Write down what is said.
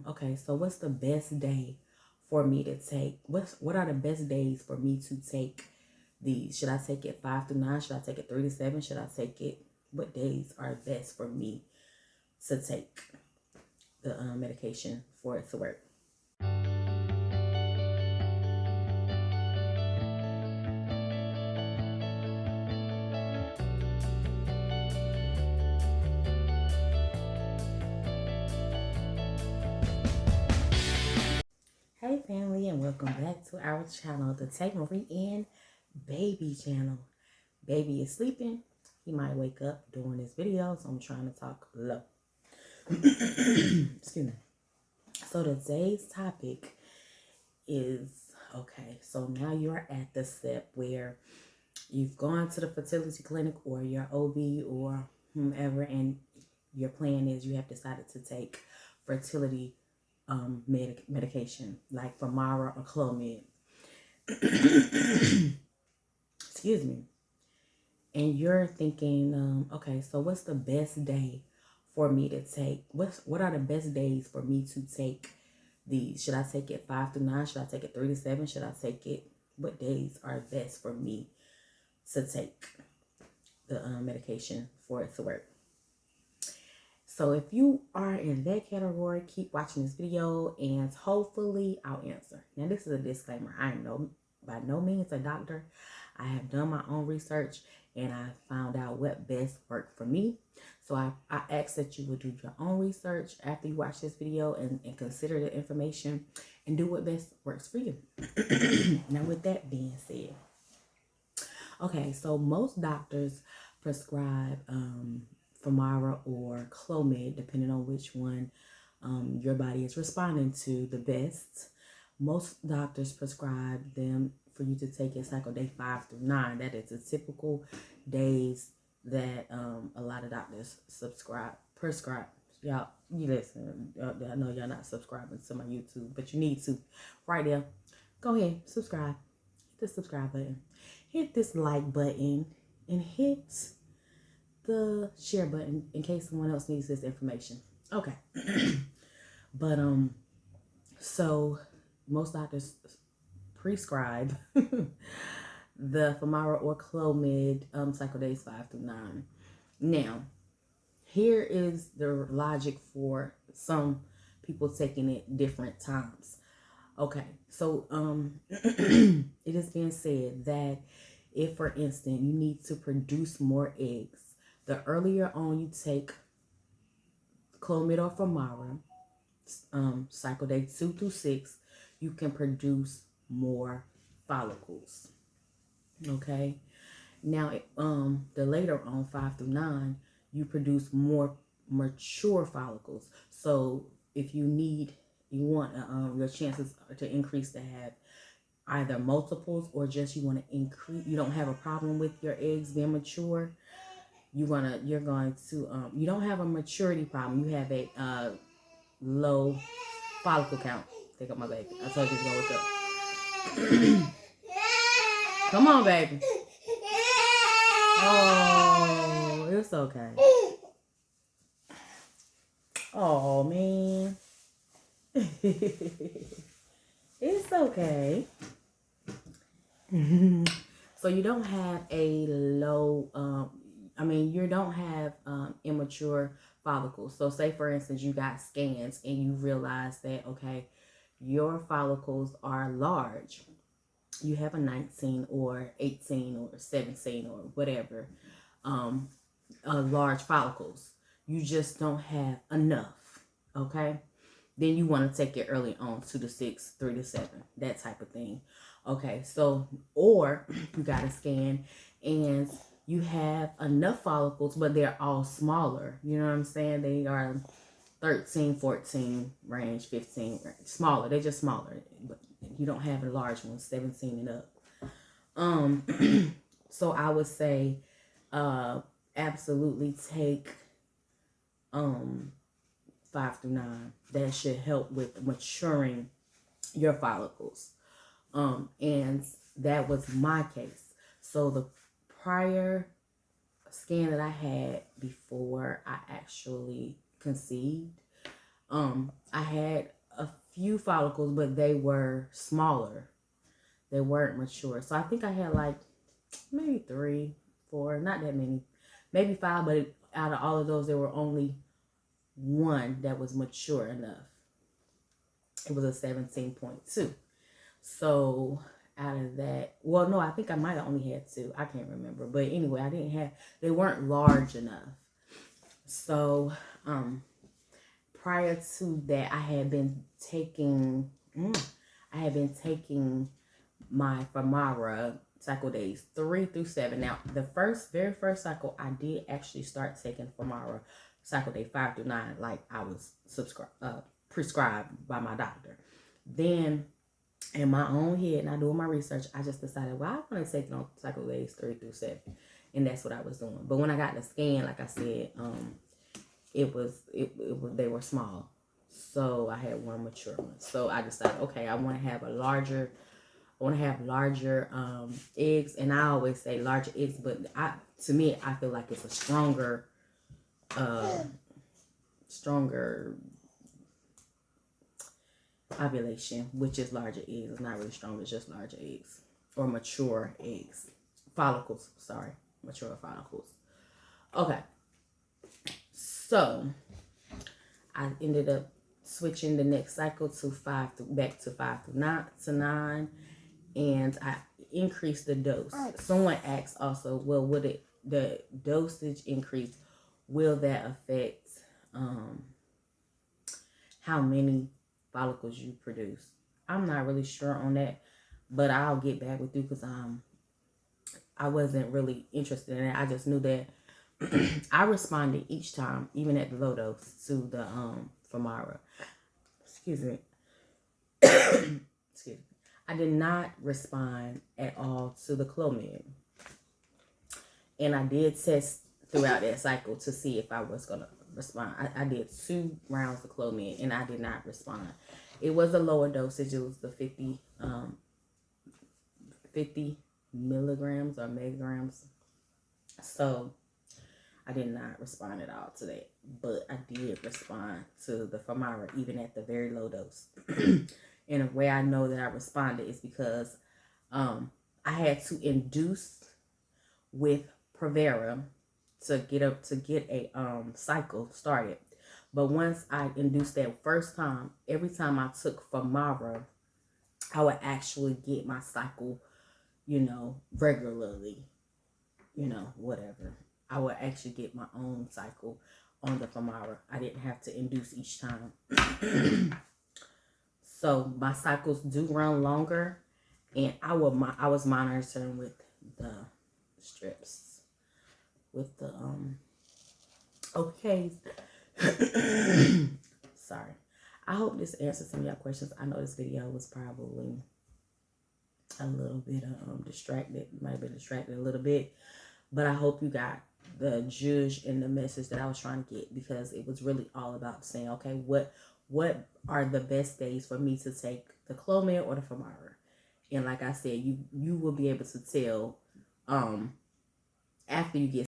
Okay, so what's the best day for me to take? What are the best days for me to take these? Should I take it 5 through 9? Should I take it 3 to 7? Should I take it? What days are best for me to take the medication for it to work? Hey family, and welcome back to our channel, the Take Marie and Baby channel. Baby is sleeping. He might wake up during this video, so I'm trying to talk low. Excuse me. So today's topic is, okay, so now you're at the step where you've gone to the fertility clinic or your OB or whomever, and your plan is you have decided to take fertility medication like Femara or Clomid. Excuse me. And you're thinking, okay, so what's the best day for me to take? What are the best days for me to take these? Should I take it 5 through 9? Should I take it 3 to 7? Should I take it? What days are best for me to take the medication for it to work? So if you are in that category, keep watching this video and hopefully I'll answer. Now this is a disclaimer. I am by no means a doctor. I have done my own research and I found out what best worked for me. So I ask that you would do your own research after you watch this video and consider the information and do what best works for you. Now with that being said, okay, so most doctors prescribe Femara or Clomid, depending on which one your body is responding to the best. Most doctors prescribe them for you to take it cycle day 5 through 9. That is the typical days that a lot of doctors prescribe. Y'all, you listen. I know y'all not subscribing to my YouTube, but you need to. Right there. Go ahead, subscribe. Hit the subscribe button. Hit this like button and hit the share button in case someone else needs this information. Okay. But so most doctors prescribe the Femara or Clomid cycle days 5 through 9. Now, here is the logic for some people taking it different times. Okay, so it is being said that if, for instance, you need to produce more eggs, the earlier on you take Clomid or Femara, cycle day 2 through 6, you can produce more follicles. Okay. Now, the later on 5 through 9, you produce more mature follicles. So if you want your chances to increase to have either multiples or just you want to increase. You don't have a problem with your eggs being mature. You don't have a maturity problem. You have a low follicle count. Take up my baby. I told you to go wake up. Come on, baby. Oh, it's okay. Oh, man. It's okay. So you don't have a low, you don't have immature follicles. So say, for instance, you got scans and you realize that, okay, your follicles are large. You have a 19 or 18 or 17 or whatever, large follicles. You just don't have enough, okay? Then you want to take it early on, 2 to 6, 3 to 7, that type of thing. Okay, so, or you got a scan and you have enough follicles, but they're all smaller. You know what I'm saying? They are 13, 14 range, 15 range. Smaller. They're just smaller. But you don't have a large one, 17 and up. So I would say absolutely take 5 through 9. That should help with maturing your follicles. And that was my case. So the prior scan that I had before I actually conceived, I had few follicles, but they were smaller. They weren't mature. So I think I had like maybe 3, 4, not that many, maybe 5, but out of all of those, there were only one that was mature enough. It was a 17.2. So out of that, well, no, I think I might have only had 2. I can't remember. But anyway, they weren't large enough. So prior to that, I had been taking my Femara cycle days 3 through 7. Now, the very first cycle, I did actually start taking Femara cycle day 5 through 9, like I was prescribed by my doctor. Then, in my own head, and I doing my research, I just decided, well, I want to take it on cycle days 3 through 7, and that's what I was doing. But when I got the scan, like I said, they were small, so I had one mature one. So I decided, okay, I want to have larger eggs, and I always say larger eggs, but to me, I feel like it's a stronger ovulation, which is larger eggs. It's not really strong, it's just larger eggs, or mature eggs, follicles. Sorry, mature follicles. Okay, so I ended up switching the next cycle to back to 5 to 9, and I increased the dose. Someone asked also, well, would the dosage increase, will that affect how many follicles you produce? I'm not really sure on that, but I'll get back with you, because I wasn't really interested in it. I just knew that I responded each time, even at the low dose, to the Femara. Excuse me. Excuse me. I did not respond at all to the Clomid. And I did test throughout that cycle to see if I was going to respond. I did 2 rounds of Clomid, and I did not respond. It was a lower dosage. It was the 50 milligrams or megagrams. So I did not respond at all to that. But I did respond to the Femara, even at the very low dose. And the way I know that I responded is because I had to induce with Femara to get a cycle started. But once I induced that first time, every time I took Femara, I would actually get my cycle, regularly, whatever. I would actually get my own cycle on the Femara. I didn't have to induce each time. So my cycles do run longer, and I was monitoring with the strips, with the okay. Sorry. I hope this answers some of your questions. I know this video was probably a little bit distracted. Might have been distracted a little bit, but I hope you got the juge and the message that I was trying to get, because it was really all about saying, okay, what are the best days for me to take the Clomid or the Femara? And like I said, you will be able to tell after you get